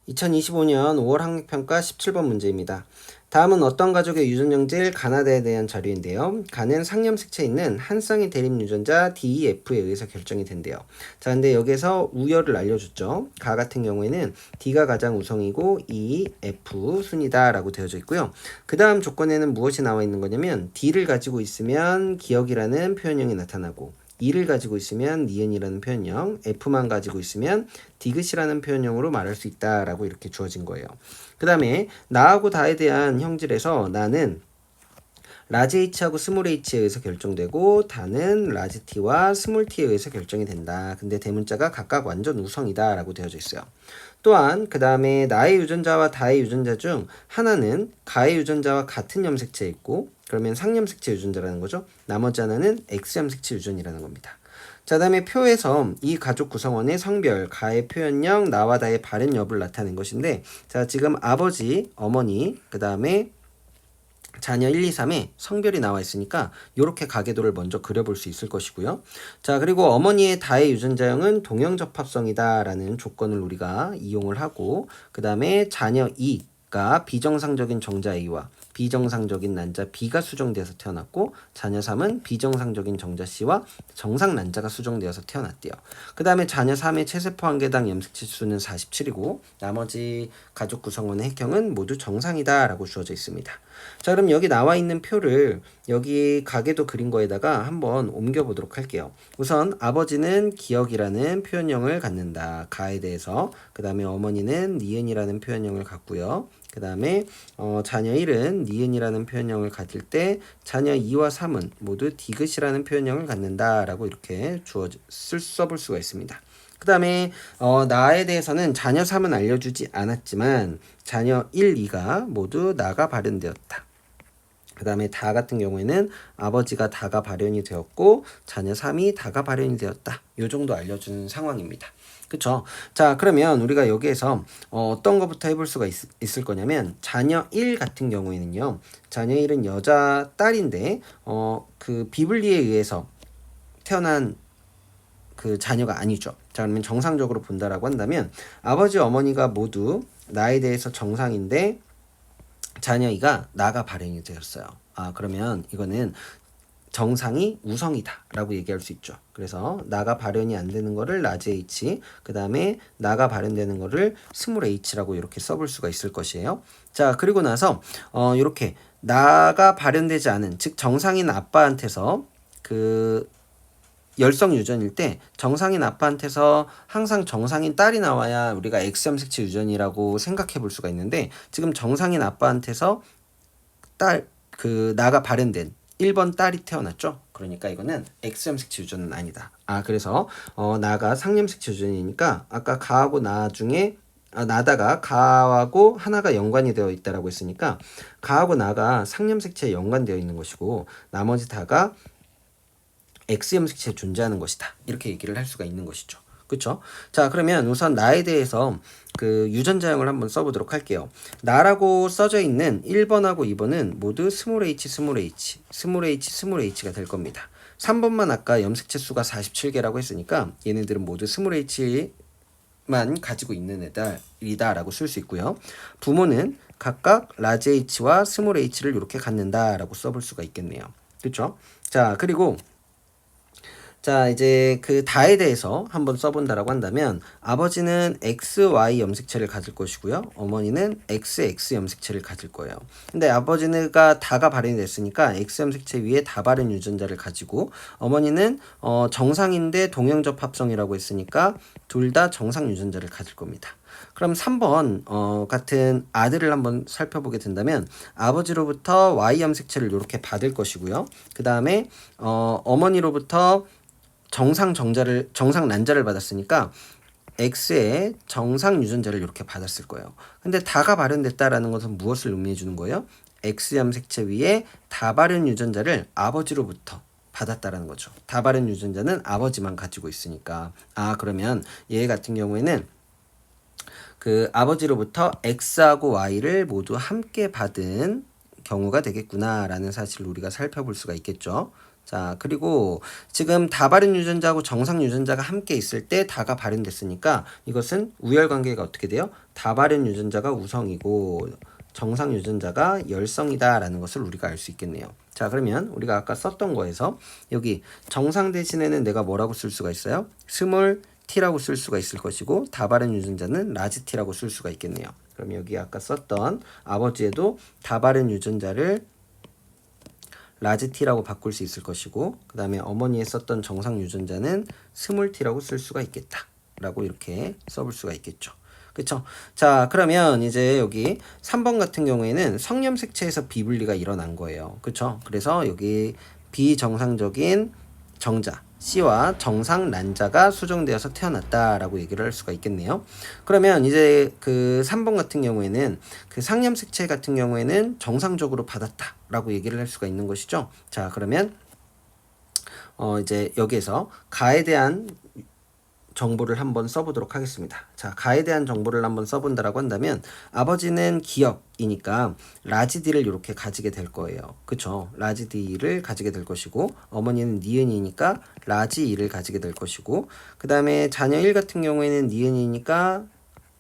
2025년 5월 학력평가 17번 문제입니다. 다음은 어떤 가족의 유전형질 가나다에 대한 자료인데요. 가는 상염색체에 있는 한 쌍의 대립 유전자 DEF에 의해서 결정이 된대요. 자, 근데 여기서 우열을 알려줬죠. 가 같은 경우에는 D가 가장 우성이고 E, F 순이다라고 되어져 있고요. 그 다음 조건에는 무엇이 나와 있는 거냐면 D를 가지고 있으면 기억이라는 표현형이 나타나고 E를 가지고 있으면 니은이라는 표현형, F만 가지고 있으면 디귿이라는 표현형으로 말할 수 있다라고 이렇게 주어진 거예요. 그 다음에 나하고 다에 대한 형질에서 나는 라지 H하고 스몰 H에 의해서 결정되고 다는 라지 T와 스몰 T에 의해서 결정이 된다. 근데 대문자가 각각 완전 우성이다 라고 되어져 있어요. 또한 그 다음에 나의 유전자와 다의 유전자 중 하나는 가의 유전자와 같은 염색체에 있고 그러면 상염색체 유전자라는 거죠. 나머지 하나는 X염색체 유전이라는 겁니다. 자, 다음에 표에서 이 가족 구성원의 성별, 가의 표현형, 나와 다의 발현 여부를 나타낸 것인데 자, 지금 아버지, 어머니, 그 다음에 자녀 1, 2, 3에 성별이 나와 있으니까 이렇게 가계도를 먼저 그려볼 수 있을 것이고요. 자, 그리고 어머니의 다의 유전자형은 동형접합성이다 라는 조건을 우리가 이용을 하고 그 다음에 자녀 2가 비정상적인 정자 A와 비정상적인 난자 B가 수정되어서 태어났고 자녀 3은 비정상적인 정자 C와 정상 난자가 수정되어서 태어났대요. 그 다음에 자녀 3의 체세포 한 개당 염색체 수는 47이고 나머지 가족 구성원의 획형은 모두 정상이다 라고 주어져 있습니다. 자, 그럼 여기 나와 있는 표를 여기 가계도 그린 거에다가 한번 옮겨 보도록 할게요. 우선 아버지는 기억이라는 표현형을 갖는다. 가에 대해서. 그 다음에 어머니는 니은이라는 표현형을 갖고요. 그 다음에 자녀 1은 니은이라는 표현형을 가질 때 자녀 2와 3은 모두 디귿이라는 표현형을 갖는다 라고 이렇게 써볼 수가 있습니다. 그 다음에 나에 대해서는 자녀 3은 알려주지 않았지만 자녀 1, 2가 모두 나가 발현되었다. 그 다음에 다 같은 경우에는 아버지가 다가 발현이 되었고 자녀 3이 다가 발현이 되었다. 요 정도 알려주는 상황입니다. 그쵸? 자, 그러면 우리가 여기에서 어떤 것부터 해볼 수가 있을 거냐면 자녀 1 같은 경우에는요. 자녀 1은 여자 딸인데 그 비블리에 의해서 태어난 그 자녀가 아니죠. 자, 그러면 정상적으로 본다라고 한다면 아버지 어머니가 모두 나에 대해서 정상인데 자녀 2가 나가 발현이 되었어요. 아, 그러면 이거는 정상이 우성이다 라고 얘기할 수 있죠. 그래서 나가 발현이 안 되는 거를 라지 H, 그 다음에 나가 발현되는 거를 스몰 H라고 이렇게 써볼 수가 있을 것이에요. 자, 그리고 나서 이렇게 나가 발현되지 않은, 즉 정상인 아빠한테서 그 열성 유전일 때 정상인 아빠한테서 항상 정상인 딸이 나와야 우리가 X염색체 유전이라고 생각해 볼 수가 있는데 지금 정상인 아빠한테서 나가 발현된 1번 딸이 태어났죠. 그러니까 이거는 X염색체 유전은 아니다. 아, 그래서 나가 상염색체 유전이니까 아까 가하고 나 중에 나다가 가하고 하나가 연관이 되어 있다라고 했으니까 가하고 나가 상염색체에 연관되어 있는 것이고 나머지 다가 X염색체에 존재하는 것이다. 이렇게 얘기를 할 수가 있는 것이죠. 그쵸? 자, 그러면 우선 나에 대해서 그 유전자형을 한번 써보도록 할게요. 나라고 써져 있는 1번하고 2번은 모두 스몰 h, 스몰 h, 스몰 h, 스몰 h가 될 겁니다. 3번만 아까 염색체 수가 47개라고 했으니까 얘네들은 모두 스몰 h만 가지고 있는 애들이다 라고 쓸 수 있고요. 부모는 각각 라지 h와 스몰 h를 이렇게 갖는다 라고 써볼 수가 있겠네요. 그쵸? 자, 그리고 자, 이제 그 다에 대해서 한번 써본다라고 한다면 아버지는 XY 염색체를 가질 것이고요. 어머니는 XX 염색체를 가질 거예요. 근데 아버지가 다가 발현이 됐으니까 X 염색체 위에 다 발현 유전자를 가지고 어머니는 정상인데 동형접합성이라고 했으니까 둘 다 정상 유전자를 가질 겁니다. 그럼 3번 같은 아들을 한번 살펴보게 된다면 아버지로부터 Y 염색체를 이렇게 받을 것이고요. 그 다음에 어머니로부터 정상 난자를 받았으니까 X의 정상 유전자를 이렇게 받았을 거예요. 근데 다가 발현됐다라는 것은 무엇을 의미해 주는 거예요? X 염색체 위에 다 발현 유전자를 아버지로부터 받았다라는 거죠. 다 발현 유전자는 아버지만 가지고 있으니까. 아, 그러면 얘 같은 경우에는 그 아버지로부터 X하고 Y를 모두 함께 받은 경우가 되겠구나라는 사실을 우리가 살펴볼 수가 있겠죠. 자, 그리고 지금 다발인 유전자하고 정상 유전자가 함께 있을 때 다가 발현됐으니까 이것은 우열 관계가 어떻게 돼요? 다발인 유전자가 우성이고 정상 유전자가 열성이다라는 것을 우리가 알 수 있겠네요. 자, 그러면 우리가 아까 썼던 거에서 여기 정상 대신에는 내가 뭐라고 쓸 수가 있어요? 스몰 t라고 쓸 수가 있을 것이고 다발인 유전자는 라지 t라고 쓸 수가 있겠네요. 그럼 여기 아까 썼던 아버지에도 다발인 유전자를 라지 t라고 바꿀 수 있을 것이고 그 다음에 어머니에 썼던 정상 유전자는 스몰 t라고 쓸 수가 있겠다 라고 이렇게 써볼 수가 있겠죠. 그쵸? 자, 그러면 이제 여기 3번 같은 경우에는 성염 색채에서 비분리가 일어난 거예요. 그쵸? 그래서 여기 비정상적인 정자 C와 정상 난자가 수정되어서 태어났다라고 얘기를 할 수가 있겠네요. 그러면 이제 그 3번 같은 경우에는 그 상염 색채 같은 경우에는 정상적으로 받았다라고 얘기를 할 수가 있는 것이죠. 자, 그러면 이제 여기에서 가에 대한 정보를 한번 써보도록 하겠습니다. 자, 가에 대한 정보를 한번 써본다라고 한다면 아버지는 기역이니까 라지 D를 이렇게 가지게 될 거예요. 그쵸? 라지 D를 가지게 될 것이고 어머니는 니은이니까 라지 E를 가지게 될 것이고 그 다음에 자녀 1 같은 경우에는 니은이니까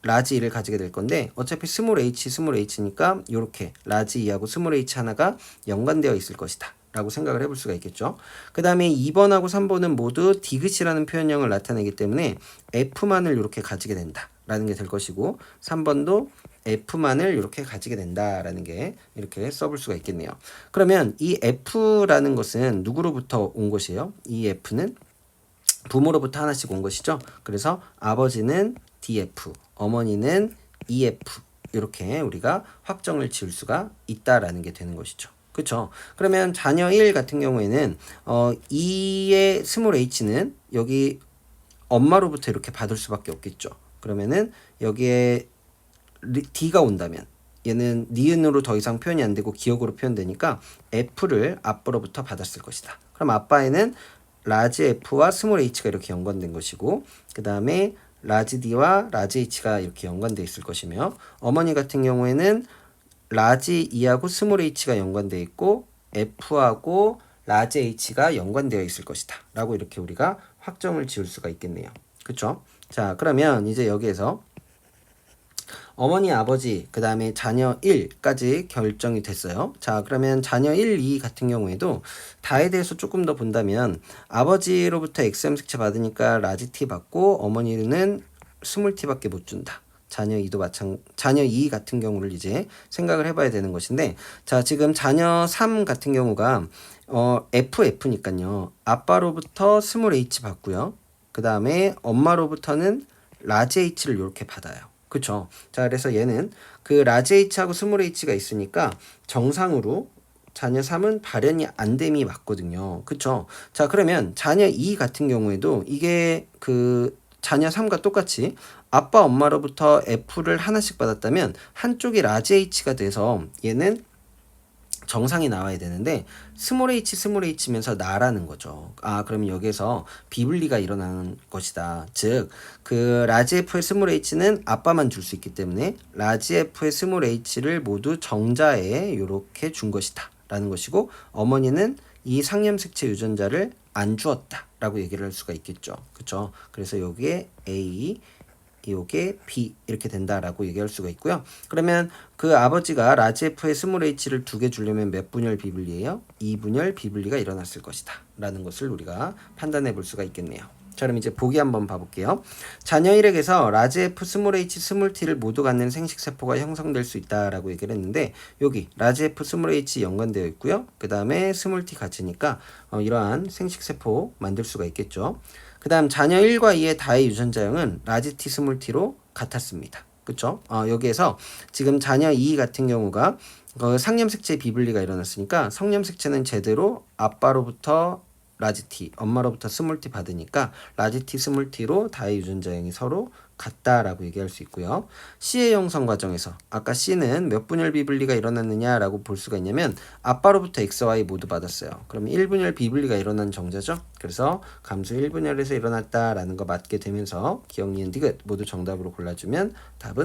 라지 E를 가지게 될 건데 어차피 스몰 H니까 이렇게 라지 E하고 스몰 H 하나가 연관되어 있을 것이다 라고 생각을 해볼 수가 있겠죠. 그 다음에 2번하고 3번은 모두 디귿이라는 표현형을 나타내기 때문에 F만을 이렇게 가지게 된다 라는 게 될 것이고 3번도 F만을 이렇게 가지게 된다라는 게 이렇게 써볼 수가 있겠네요. 그러면 이 F라는 것은 누구로부터 온 것이에요? 이 F는 부모로부터 하나씩 온 것이죠. 그래서 아버지는 DF, 어머니는 EF 이렇게 우리가 확정을 지을 수가 있다라는 게 되는 것이죠. 그쵸? 그러면 자녀 1 같은 경우에는 2의 스몰 h는 여기 엄마로부터 이렇게 받을 수밖에 없겠죠. 그러면은 여기에 d가 온다면 얘는 니은으로 더 이상 표현이 안 되고 기억으로 표현되니까 f를 아빠로부터 받았을 것이다. 그럼 아빠에는 라지 f와 스몰 h가 이렇게 연관된 것이고 그 다음에 라지 d와 라지 h가 이렇게 연관되어 있을 것이며 어머니 같은 경우에는 라지 E하고 스몰 h가 연관되어 있고 F하고 라지 h가 연관되어 있을 것이다 라고 이렇게 우리가 확정을 지을 수가 있겠네요. 그쵸? 자, 그러면 이제 여기에서 어머니, 아버지, 그 다음에 자녀 1까지 결정이 됐어요. 자, 그러면 자녀 1, 2 같은 경우에도 다에 대해서 조금 더 본다면 아버지로부터 XM 색채 받으니까 라지 T 받고 어머니는 스몰 T밖에 못 준다. 자녀 2 같은 경우를 이제 생각을 해봐야 되는 것인데 자, 지금 자녀 3 같은 경우가 FF니까요. 아빠로부터 스몰 H 받고요. 그 다음에 엄마로부터는 라지 H를 이렇게 받아요. 그쵸? 자, 그래서 얘는 그 라지 H하고 스몰 H가 있으니까 정상으로 자녀 3은 발현이 안 됨이 맞거든요. 그쵸? 자, 그러면 자녀 2 같은 경우에도 이게 그 자녀 3과 똑같이 아빠 엄마로부터 F를 하나씩 받았다면 한쪽이 라지 H가 돼서 얘는 정상이 나와야 되는데 스몰 H면서 나라는 거죠. 아, 그러면 여기에서 비분리가 일어나는 것이다. 즉, 그 라지 F의 스몰 H는 아빠만 줄 수 있기 때문에 라지 F의 스몰 H를 모두 정자에 이렇게 준 것이다. 라는 것이고 어머니는 이 상염색채 유전자를 안 주었다. 라고 얘기를 할 수가 있겠죠. 그쵸? 그래서 여기에 A 요게 B 이렇게 된다라고 얘기할 수가 있고요. 그러면 그 아버지가 라지 F의 스몰 h를 2개 주려면 몇 분열 비분리예요? 2분열 비분리가 일어났을 것이다 라는 것을 우리가 판단해 볼 수가 있겠네요. 자, 그럼 이제 보기 한번 봐볼게요. 자녀 1에게서 라지 F, 스몰 h, 스몰 t를 모두 갖는 생식세포가 형성될 수 있다라고 얘기를 했는데 여기 라지 F, 스몰 h 연관되어 있고요. 그 다음에 스몰 t 같으니까 이러한 생식세포 만들 수가 있겠죠. 그 다음 자녀 1과 2의 다의 유전자형은 라지 T, 스몰 t로 같았습니다. 그쵸? 여기에서 지금 자녀 2 같은 경우가 상염색체 비분리가 일어났으니까 성염색체는 제대로 아빠로부터 라지 T, 엄마로부터 스몰 t 받으니까 라지 T, 스몰 t로 다의 유전자형이 서로 같다라고 얘기할 수 있고요. C의 형성 과정에서 아까 C는 몇 분열 비분리가 일어났느냐라고 볼 수가 있냐면 아빠로부터 X, Y 모두 받았어요. 그러면 1분열 비분리가 일어난 정자죠. 그래서 감수 1분열에서 일어났다라는 거 맞게 되면서 기억, 니은, 디귿 모두 정답으로 골라주면 답은